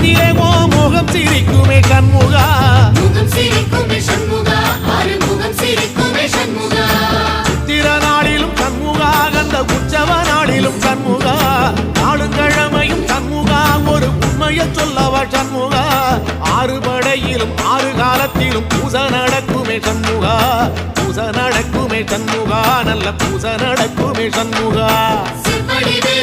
முகத்திலே ஓ முகம் சிரிக்குமே சண்முகா முகம் சிரிக்குமே சண்முகா ஆறுமுகம் சிரிக்குமே சண்முகா சித்திர நாளிலும் சண்முகா கந்த உற்சவ நாளிலும் சண்முகா நாளுங்கிழமையும் சண்முகா ஒரு உண்மையை சொல்லவா சண்முகா ஆறு படையிலும் ஆறு காலத்திலும் பூச நடக்குமே சண்முகா பூச நடக்குமே சண்முகா நல்ல பூச நடக்குமே சண்முகா செவ்வடிவே